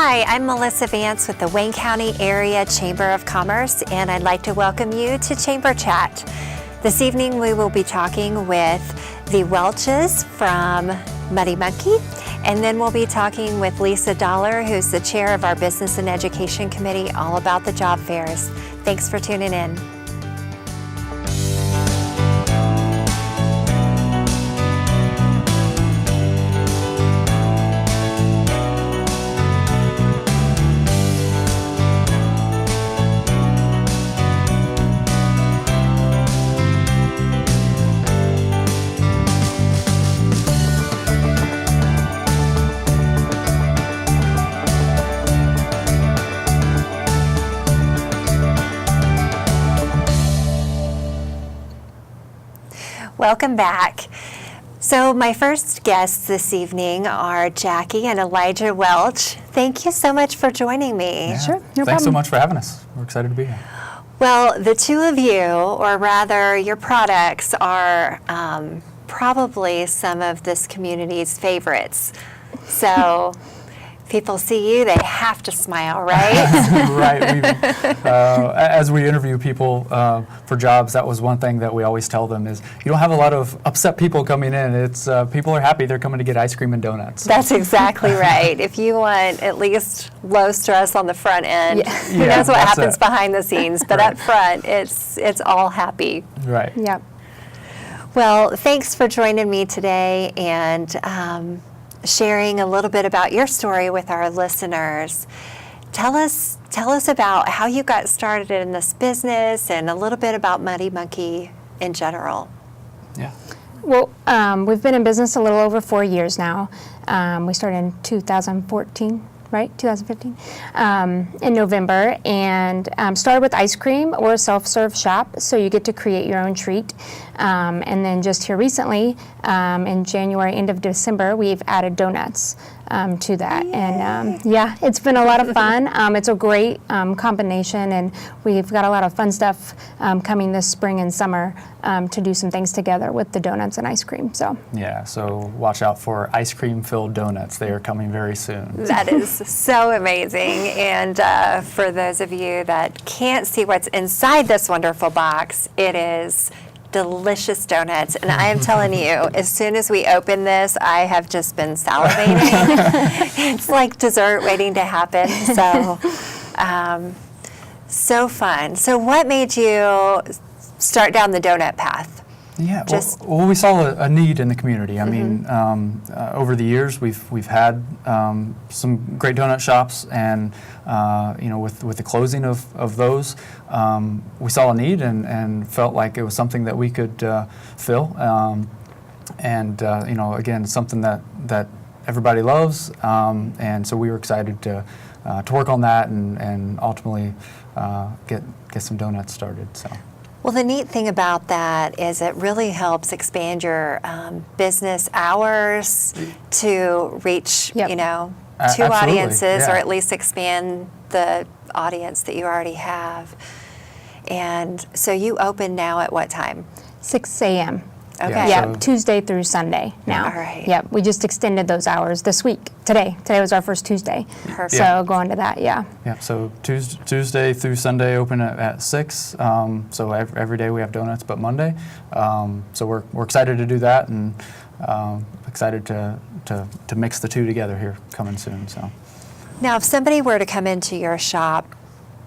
Hi, I'm Melissa Vance with the Wayne County Area Chamber of Commerce, and I'd like to welcome you to Chamber Chat. This evening we will be talking with the Welches from Muddy Monkey, and then we'll be talking with Lisa Dollar, who's the chair of our Business and Education Committee, all about the job fairs. Thanks for tuning in. Welcome back. So my first guests this evening are Jackie and Elijah Welch. Thank you so much for joining me. Yeah. Sure, no problem. Thanks so much for having us. We're excited to be here. Well, the two of you, or rather your products, are probably some of this community's favorites. So people see you, they have to smile, right? Right. As we interview people for jobs, that was one thing that we always tell them is you don't have a lot of upset people coming in. It's people are happy they're coming to get ice cream and donuts. That's exactly right. If you want at least low stress on the front end, who knows what happens behind the scenes, but up front, it's all happy. Right. Yep. Well, thanks for joining me today and sharing a little bit about your story with our listeners. Tell us about how you got started in this business and a little bit about Muddy Monkey in general. Yeah. Well, we've been in business a little over 4 years now. We started in 2014, right? 2015, in November, and started with ice cream. We're a self-serve shop, so you get to create your own treat. And then just here recently, in January, end of December, we've added donuts to that. Yay. And it's been a lot of fun. It's a great combination, and we've got a lot of fun stuff coming this spring and summer to do some things together with the donuts and ice cream. So watch out for ice cream filled donuts. They are coming very soon. That is so amazing. And for those of you that can't see what's inside this wonderful box, it is delicious donuts, and I am telling you, as soon as we open this, I have just been salivating. It's like dessert waiting to happen. So fun. So what made you start down the donut path? Yeah, well, we saw a need in the community. I mean, over the years, we've had some great donut shops, and with the closing of those, we saw a need and felt like it was something that we could fill. Again, something that everybody loves, and so we were excited to work on that and ultimately get some donuts started. So. Well, the neat thing about that is it really helps expand your business hours to reach, two audiences, or at least expand the audience that you already have. And so you open now at what time? 6 a.m. Okay. Yeah, Tuesday through Sunday now. All right. Yep, we just extended those hours this week. Today was our first Tuesday. Perfect. So going to that, Yeah, so Tuesday through Sunday open at 6. So every day we have donuts, but Monday. So we're excited to do that, and excited to mix the two together here coming soon. So. Now, if somebody were to come into your shop,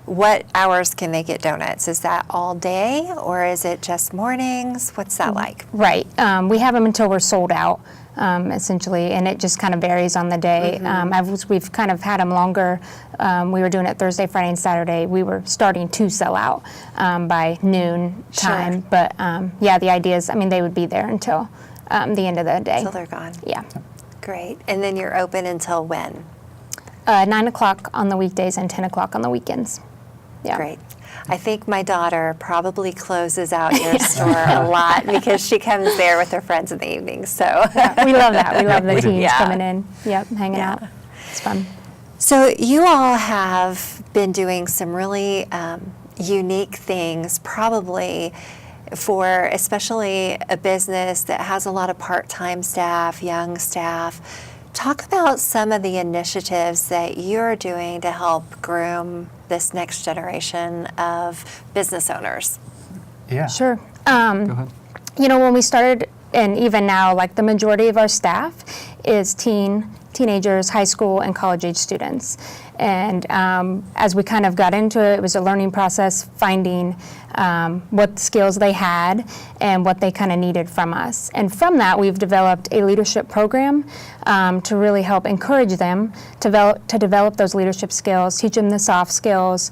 what hours can they get donuts? Is that all day, or is it just mornings? What's that like? Right. We have them until we're sold out, essentially, and it just kind of varies on the day. We've kind of had them longer. We were doing it Thursday, Friday, and Saturday. We were starting to sell out by noon time. Sure. But the idea is, they would be there until the end of the day. Until they're gone. Yeah. Great. And then you're open until when? 9 o'clock on the weekdays and 10 o'clock on the weekends. Yeah. Great. I think my daughter probably closes out your store a lot because she comes there with her friends in the evening. So we love that. We love the teens coming in. Yep, hanging out. It's fun. So you all have been doing some really unique things, probably for especially a business that has a lot of part-time staff, young staff. Talk about some of the initiatives that you're doing to help groom this next generation of business owners. Yeah. Sure. Go ahead. You know, when we started, and even now, like the majority of our staff is teenagers, high school, and college age students. And as we kind of got into it, it was a learning process, finding what skills they had and what they kind of needed from us. And from that, we've developed a leadership program to really help encourage them to develop those leadership skills, teach them the soft skills,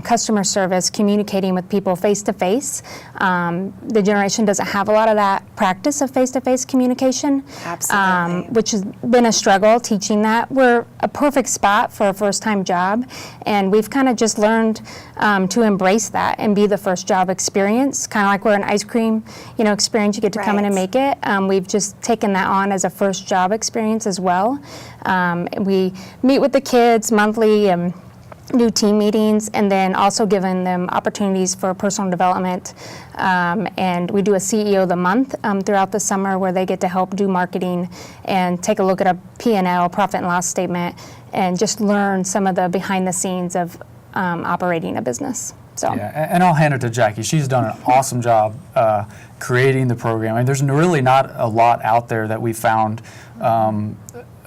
customer service, communicating with people face to face. The generation doesn't have a lot of that practice of face-to-face communication. Absolutely. Which has been a struggle teaching that. We're a perfect spot for a first-time job, and we've kind of just learned to embrace that and be the first job experience, kind of like we're an ice cream, experience. You get to come in and make it. We've just taken that on as a first job experience as well. We meet with the kids monthly, do team meetings, and then also giving them opportunities for personal development. And we do a CEO of the month throughout the summer where they get to help do marketing and take a look at a P&L, profit and loss statement, and just learn some of the behind the scenes of operating a business. So. Yeah, and I'll hand it to Jackie. She's done an awesome job creating the program. I mean, there's really not a lot out there that we found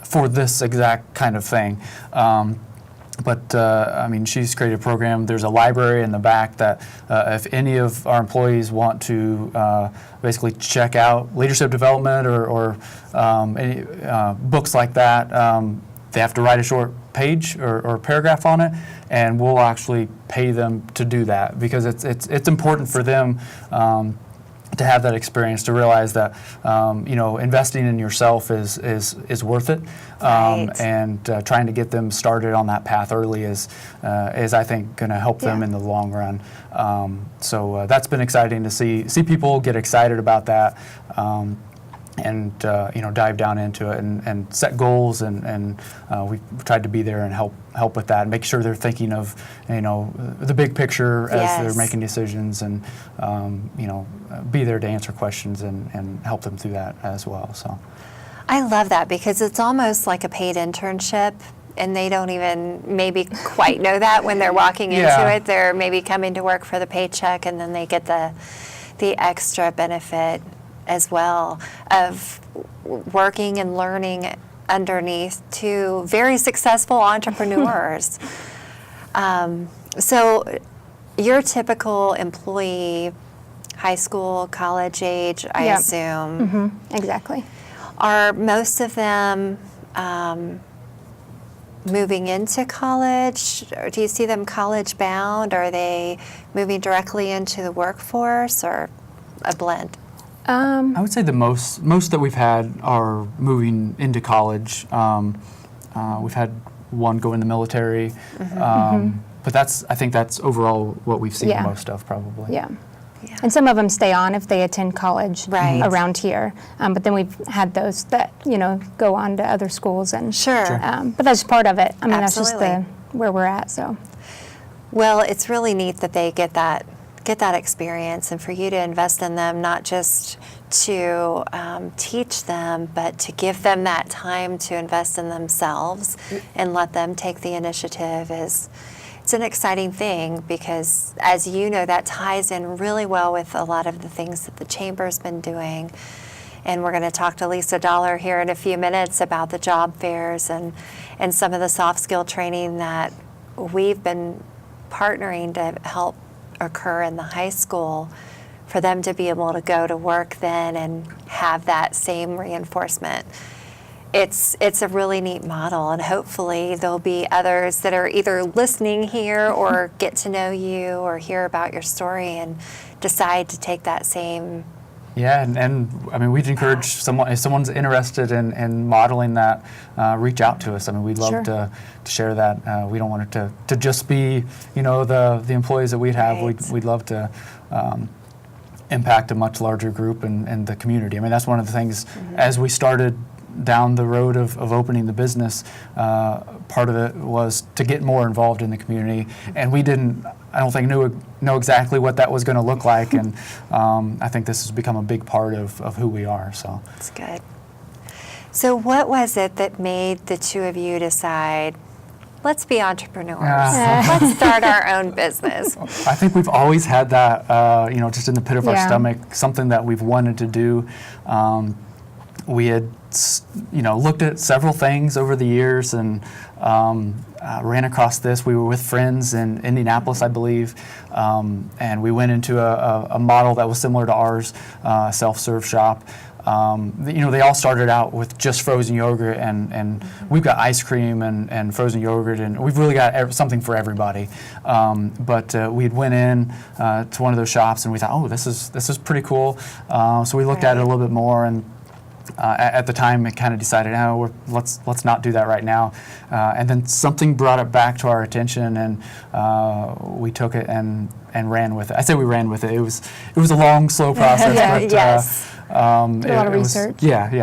for this exact kind of thing. But I mean, she's created a program. There's a library in the back that if any of our employees want to basically check out leadership development or any books like that, they have to write a short page or paragraph on it, and we'll actually pay them to do that because it's important for them to have that experience, to realize that investing in yourself is worth it, and trying to get them started on that path early is I think going to help them in the long run. So that's been exciting to see people get excited about that. And dive down into it and set goals, and we've tried to be there and help with that and make sure they're thinking of the big picture as they're making decisions, and be there to answer questions and help them through that as well. So I love that because it's almost like a paid internship, and they don't even maybe quite know that when they're walking into it. They're maybe coming to work for the paycheck, and then they get the extra benefit as well of working and learning underneath two very successful entrepreneurs. So your typical employee, high school, college age, I assume. Mm-hmm. Exactly. Are most of them moving into college? Or do you see them college bound? Are they moving directly into the workforce, or a blend? I would say the most that we've had are moving into college. We've had one go in the military, but I think that's overall what we've seen most of, probably. Yeah. And some of them stay on if they attend college around here. But then we've had those that go on to other schools, and but that's part of it. I mean, that's just where we're at. So. Well, it's really neat that they get that experience, and for you to invest in them, not just to teach them, but to give them that time to invest in themselves and let them take the initiative it's an exciting thing, because as you know, that ties in really well with a lot of the things that the Chamber's been doing. And we're going to talk to Lisa Dollar here in a few minutes about the job fairs and some of the soft skill training that we've been partnering to help occur in the high school, for them to be able to go to work then and have that same reinforcement. It's a really neat model, and hopefully there'll be others that are either listening here or get to know you or hear about your story and decide to take that same. Yeah, and I mean, we'd encourage someone, if someone's interested in modeling that, reach out to us. I mean, we'd love to share that. We don't want it to just be, the employees that we'd have. We'd love to impact a much larger group and the community. I mean, that's one of the things, as we started down the road of opening the business, part of it was to get more involved in the community, and we didn't, I don't think, know exactly what that was going to look like, and I think this has become a big part of who we are. So that's good. So what was it that made the two of you decide, let's be entrepreneurs. Let's start our own business. I think we've always had that, just in the pit of our Yeah. stomach, something that we've wanted to do. We had, looked at several things over the years and ran across this. We were with friends in Indianapolis, I believe, and we went into a model that was similar to ours, a self-serve shop. They all started out with just frozen yogurt, and we've got ice cream and frozen yogurt, and we've really got something for everybody. But we had went in to one of those shops, and we thought, oh, this is pretty cool. So we looked at it a little bit more, and at the time, it kind of decided, let's not do that right now. And then something brought it back to our attention, and we took it and ran with it. I say we ran with it. It was a long, slow process. But, Yes. A lot of research. But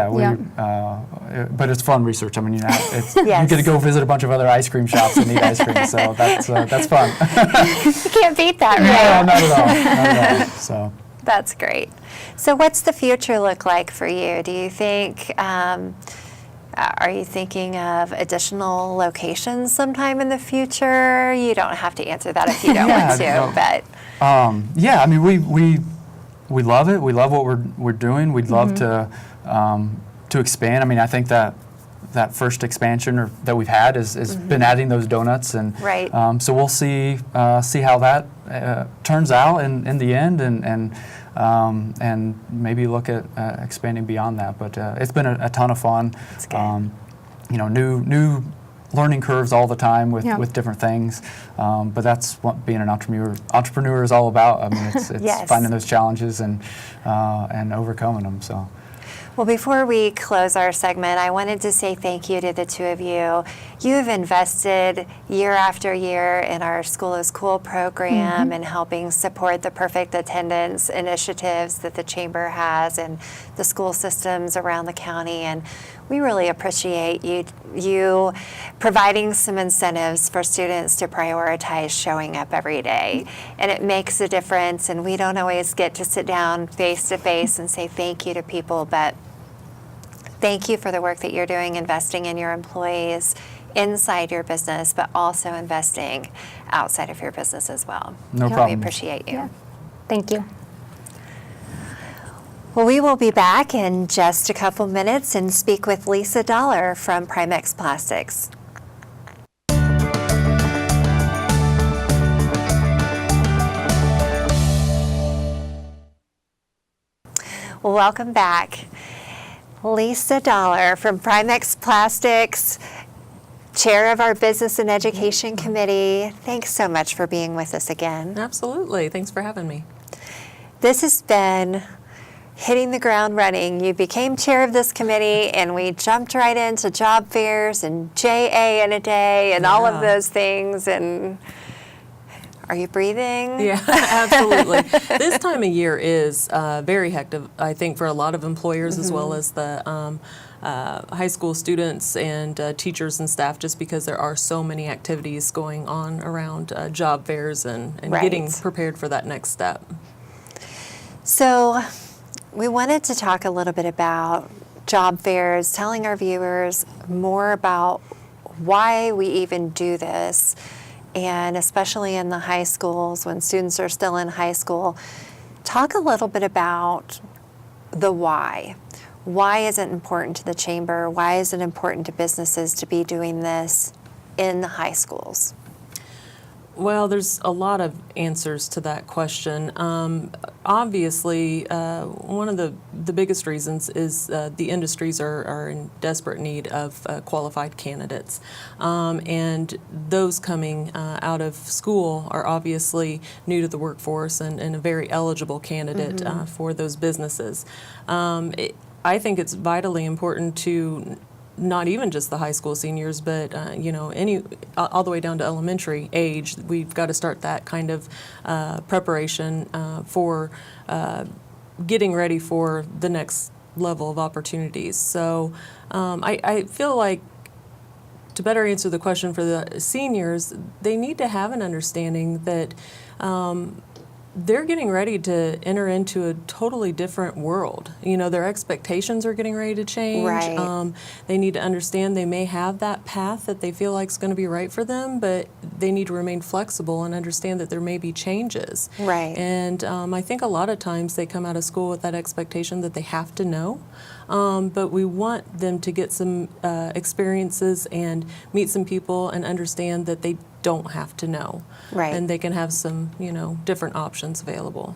it's fun research. I mean, Yes. you get to go visit a bunch of other ice cream shops and eat ice cream, so that's fun. You can't beat that, right? No, not at all. Not at all. So. That's great. So what's the future look like for you? Do you think, are you thinking of additional locations sometime in the future? You don't have to answer that if you don't want to, but. I mean, we love it. We love what we're doing. We'd love to expand. I mean, I think that first expansion that we've had has been adding those donuts, and right. So we'll see how that turns out in the end, and maybe look at expanding beyond that. But it's been a ton of fun. That's good. New learning curves all the time with different things. But that's what being an entrepreneur is all about. I mean, it's Yes. finding those challenges and overcoming them. So. Well, before we close our segment, I wanted to say thank you to the two of you. You have invested year after year in our School is Cool program and helping support the perfect attendance initiatives that the Chamber has and the school systems around the county. And we really appreciate you providing some incentives for students to prioritize showing up every day. And it makes a difference, and we don't always get to sit down face to face and say thank you to people, but thank you for the work that you're doing, investing in your employees inside your business, but also investing outside of your business as well. No problem. We appreciate you. Yeah. Thank you. Well, we will be back in just a couple minutes and speak with Lisa Dollar from Primex Plastics. Well, welcome back. Lisa Dollar from Primex Plastics, Chair of our Business and Education Committee. Thanks so much for being with us again. Absolutely. Thanks for having me. This has been hitting the ground running. You became chair of this committee, and we jumped right into job fairs and JA in a day and all of those things. And are you breathing? Yeah, absolutely. This time of year is very hectic, I think, for a lot of employers as well as the high school students and teachers and staff, just because there are so many activities going on around job fairs and getting prepared for that next step. So we wanted to talk a little bit about job fairs, telling our viewers more about why we even do this, and especially in the high schools, when students are still in high school, talk a little bit about the why. Why is it important to the Chamber? Why is it important to businesses to be doing this in the high schools? Well, there's a lot of answers to that question. Obviously, one of the biggest reasons is the industries are in desperate need of qualified candidates. And those coming out of school are obviously new to the workforce and a very eligible candidate for those businesses. I think it's vitally important to not even just the high school seniors, but all the way down to elementary age. We've got to start that kind of preparation for getting ready for the next level of opportunities. So I feel like, to better answer the question for the seniors, they need to have an understanding that they're getting ready to enter into a totally different world. You know, their expectations are getting ready to change. Right. They need to understand they may have that path that they feel like is going to be right for them, but they need to remain flexible and understand that there may be changes. Right. And I think a lot of times they come out of school with that expectation that they have to know. But we want them to get some experiences and meet some people and understand that they don't have to know. Right. And they can have some, different options available.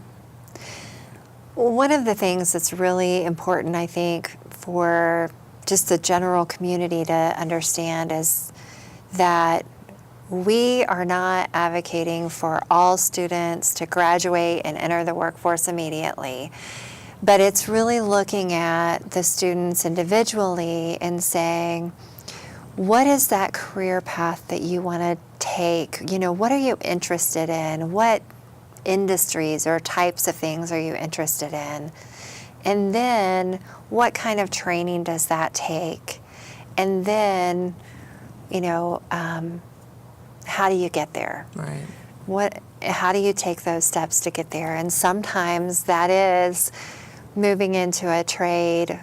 One of the things that's really important, I think, for just the general community to understand is that we are not advocating for all students to graduate and enter the workforce immediately. But it's really looking at the students individually and saying, what is that career path that you want to take? What are you interested in? What industries or types of things are you interested in? And then what kind of training does that take? And then, how do you get there? Right. How do you take those steps to get there? And sometimes that is moving into a trade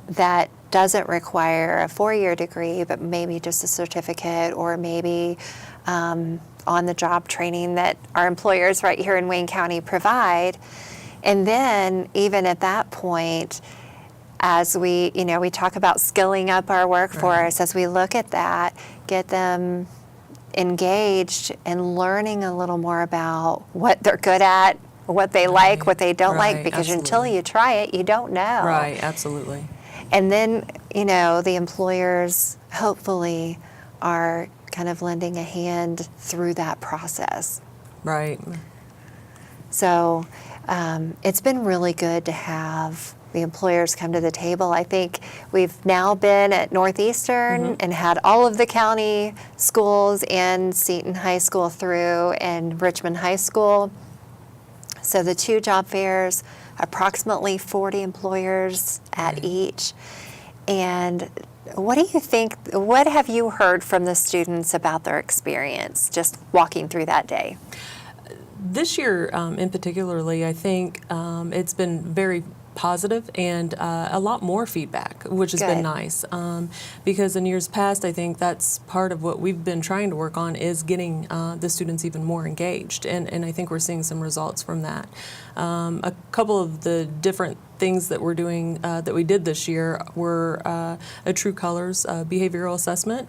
that doesn't require a 4-year degree, but maybe just a certificate, or maybe on-the-job training that our employers right here in Wayne County provide. And then even at that point, as we talk about skilling up our workforce, as we look at that, get them engaged and learning a little more about what they're good at, what they like, what they don't like, because until you try it, you don't know. Right, absolutely. And then, the employers hopefully are kind of lending a hand through that process. Right. So it's been really good to have the employers come to the table. I think we've now been at Northeastern and had all of the county schools and Seton High School through, and Richmond High School. So the 2 job fairs, approximately 40 employers at each. And what do you think, what have you heard from the students about their experience just walking through that day? This year in particularly, I think it's been very positive and a lot more feedback, which has been nice. Because in years past, I think that's part of what we've been trying to work on, is getting the students even more engaged. And I think we're seeing some results from that. A couple of the different things that we're doing, that we did this year, were a True Colors behavioral assessment,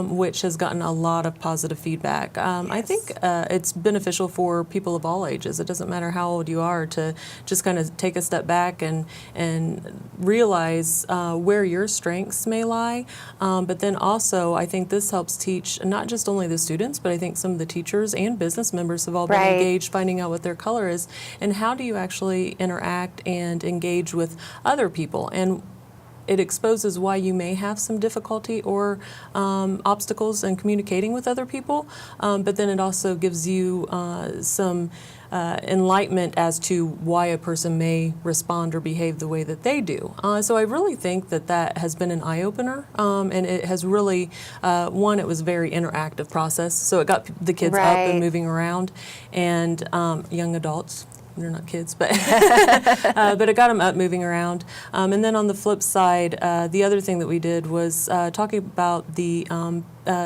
which has gotten a lot of positive feedback. I think it's beneficial for people of all ages. It doesn't matter how old you are, to just kind of take a step back and realize where your strengths may lie. But then also, I think this helps teach not just only the students, but I think some of the teachers and business members have all been engaged, finding out what their color is, and how do you actually interact and engage with other people. And it exposes why you may have some difficulty or obstacles in communicating with other people, but then it also gives you some enlightenment as to why a person may respond or behave the way that they do. So I really think that that has been an eye-opener, and it has really, it was a very interactive process, so it got the kids up and moving around, and young adults. They're not kids, but but it got them up, moving around. And then on the flip side, the other thing that we did was talking about the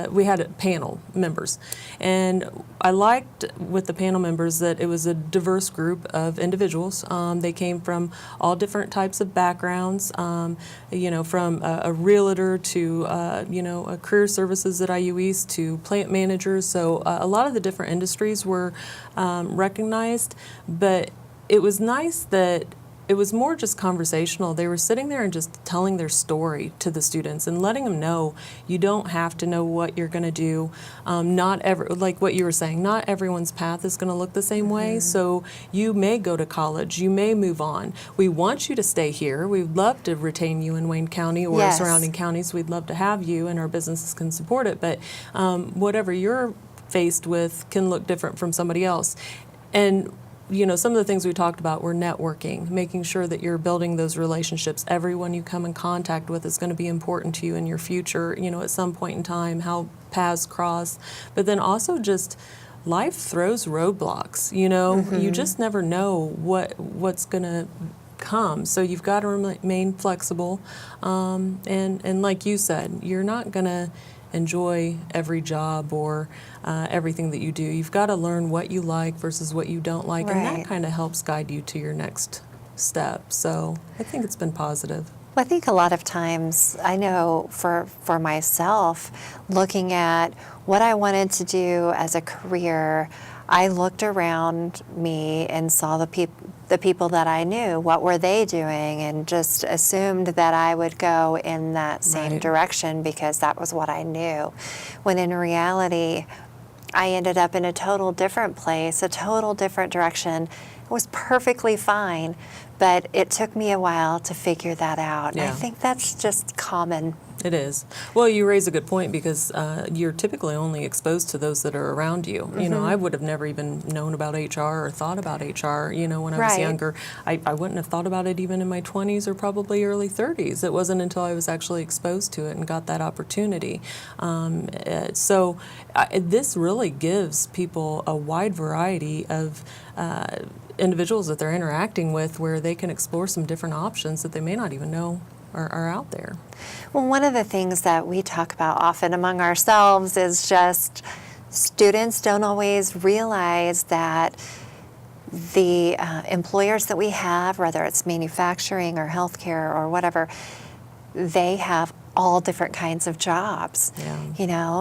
we had panel members, and I liked with the panel members that it was a diverse group of individuals. They came from all different types of backgrounds, from a realtor to a career services at IU East to plant managers. So a lot of the different industries were recognized, but it was nice that it was more just conversational. They were sitting there and just telling their story to the students and letting them know you don't have to know what you're going to do. Like what you were saying, not everyone's path is going to look the same way. So you may go to college, you may move on. We want you to stay here. We'd love to retain you in Wayne County or surrounding counties. We'd love to have you, and our businesses can support it. But whatever you're faced with can look different from somebody else. And some of the things we talked about were networking, making sure that you're building those relationships. Everyone you come in contact with is going to be important to you in your future, at some point in time, how paths cross. But then also just life throws roadblocks. You just never know what's going to come. So you've got to remain flexible. And like you said, you're not going to enjoy every job or everything that you do. You've got to learn what you like versus what you don't like, and that kind of helps guide you to your next step. So I think it's been positive. Well, I think a lot of times, I know for myself, looking at what I wanted to do as a career, I looked around me and saw the people that I knew, what were they doing, and just assumed that I would go in that same direction because that was what I knew. When in reality, I ended up in a total different place, a total different direction. It was perfectly fine, but it took me a while to figure that out. And I think that's just common. It is. Well, you raise a good point because you're typically only exposed to those that are around you. I would have never even known about HR or thought about HR, when I was younger. I wouldn't have thought about it even in my 20s or probably early 30s. It wasn't until I was actually exposed to it and got that opportunity. So this really gives people a wide variety of individuals that they're interacting with where they can explore some different options that they may not even know are out there. Well, one of the things that we talk about often among ourselves is just students don't always realize that the employers that we have, whether it's manufacturing or healthcare or whatever, they have all different kinds of jobs.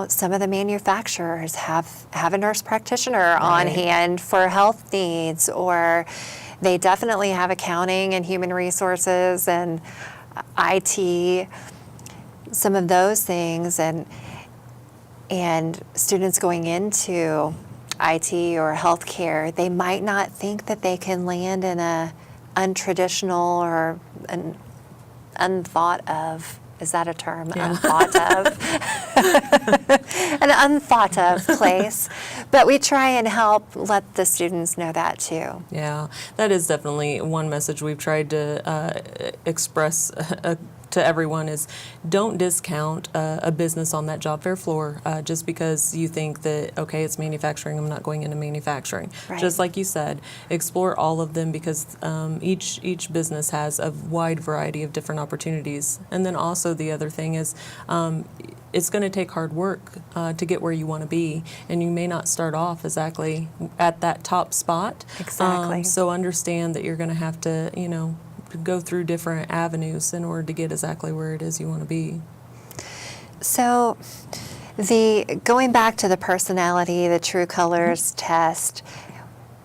Some of the manufacturers have a nurse practitioner on hand for health needs, or they definitely have accounting and human resources and IT, some of those things, and students going into IT or healthcare, they might not think that they can land in a untraditional or an unthought of, is that a term? Unthought of. An unthought of place. But we try and help let the students know that too. Yeah, that is definitely one message we've tried to express to everyone is don't discount a business on that job fair floor just because you think that, okay, it's manufacturing, I'm not going into manufacturing. Just like you said, explore all of them because each business has a wide variety of different opportunities. And then also the other thing is it's going to take hard work to get where you want to be, and you may not start off exactly at that top spot. Exactly. So understand that you're going to have to, go through different avenues in order to get exactly where it is you want to be. So going back to the personality, the true colors test,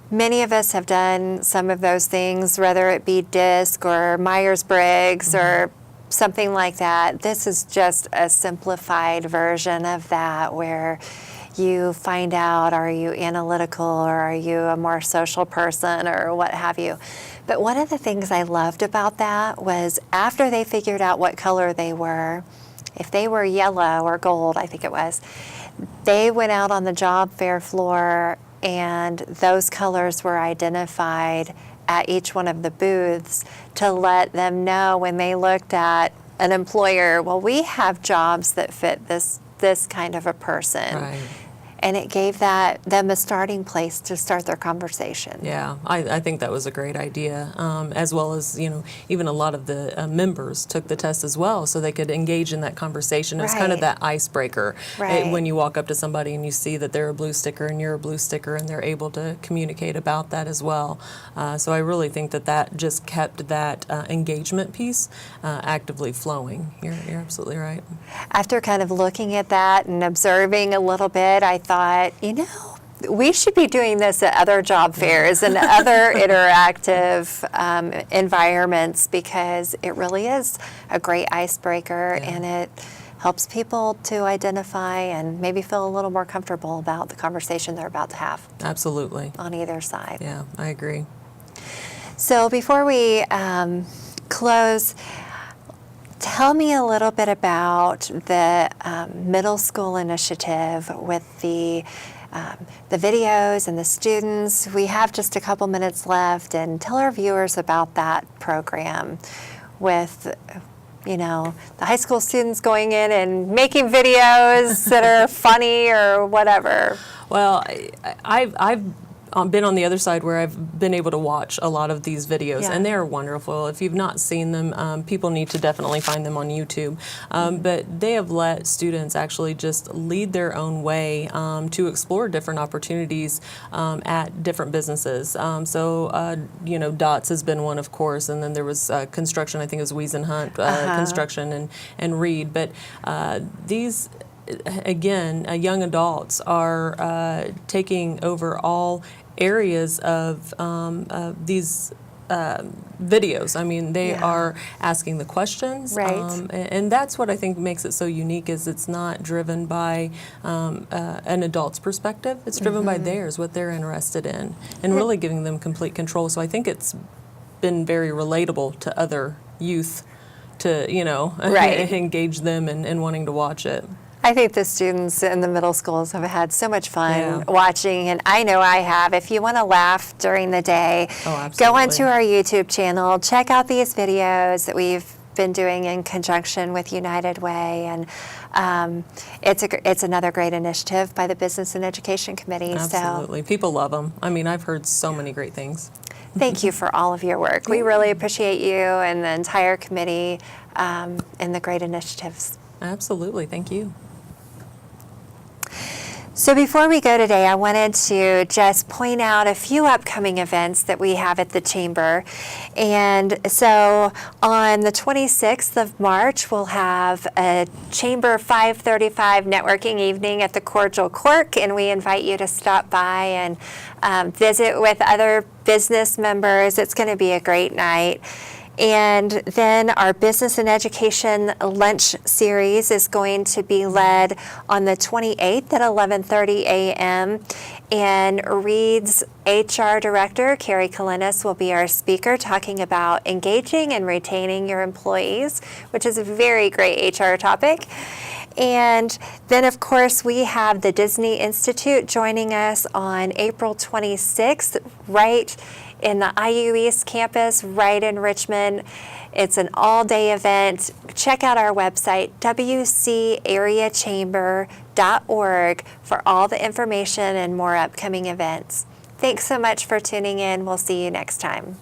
many of us have done some of those things, whether it be DISC or Myers-Briggs or something like that. This is just a simplified version of that where you find out, are you analytical or are you a more social person or what have you. But one of the things I loved about that was after they figured out what color they were, if they were yellow or gold, I think it was, they went out on the job fair floor and those colors were identified at each one of the booths to let them know when they looked at an employer, well, we have jobs that fit this kind of a person. And it gave them a starting place to start their conversation. Yeah, I think that was a great idea, as well as, even a lot of the members took the test as well so they could engage in that conversation. It was kind of that icebreaker. When you walk up to somebody and you see that they're a blue sticker and you're a blue sticker and they're able to communicate about that as well. So I really think that just kept that engagement piece actively flowing. You're absolutely right. After kind of looking at that and observing a little bit, I thought, we should be doing this at other job fairs and other interactive environments because it really is a great icebreaker and it helps people to identify and maybe feel a little more comfortable about the conversation they're about to have. Absolutely. On either side. Yeah, I agree. So before we close, tell me a little bit about the middle school initiative with the videos and the students. We have just a couple minutes left, and tell our viewers about that program with, the high school students going in and making videos that are funny or whatever. Well, I've been on the other side where I've been able to watch a lot of these videos, Yeah. and they're wonderful. If you've not seen them, people need to definitely find them on YouTube. But they have let students actually just lead their own way to explore different opportunities at different businesses. Dots has been one, of course, and then there was construction. I think it was Wies and Hunt Construction and Reed. But these. Again, young adults are taking over all areas of these videos. I mean, they Yeah. are asking the questions, Right. and that's what I think makes it so unique. Is it's not driven by an adult's perspective; it's driven by theirs, what they're interested in, and really giving them complete control. So I think it's been very relatable to other youth to Right. engage them in wanting to watch it. I think the students in the middle schools have had so much fun Yeah. watching, and I know I have. If you want to laugh during the day, Oh, go absolutely. onto our YouTube channel, check out these videos that we've been doing in conjunction with United Way, and it's another great initiative by the Business and Education Committee. Absolutely. People love them. I mean, I've heard so many great things. So thank you for all of your work. We really appreciate you and the entire committee and the great initiatives. Absolutely. Thank you. So before we go today, I wanted to just point out a few upcoming events that we have at the Chamber. And so on the 26th of March, we'll have a Chamber 535 networking evening at the Cordial Cork, and we invite you to stop by and visit with other business members. It's going to be a great night. And then our Business and Education Lunch Series is going to be led on the 28th at 11:30 a.m. And Reed's HR Director, Carrie Kalinas, will be our speaker talking about engaging and retaining your employees, which is a very great HR topic. And then, of course, we have the Disney Institute joining us on April 26th, right in the IU East campus, right in Richmond. It's an all-day event. Check out our website, wcareachamber.org, for all the information and more upcoming events. Thanks so much for tuning in. We'll see you next time.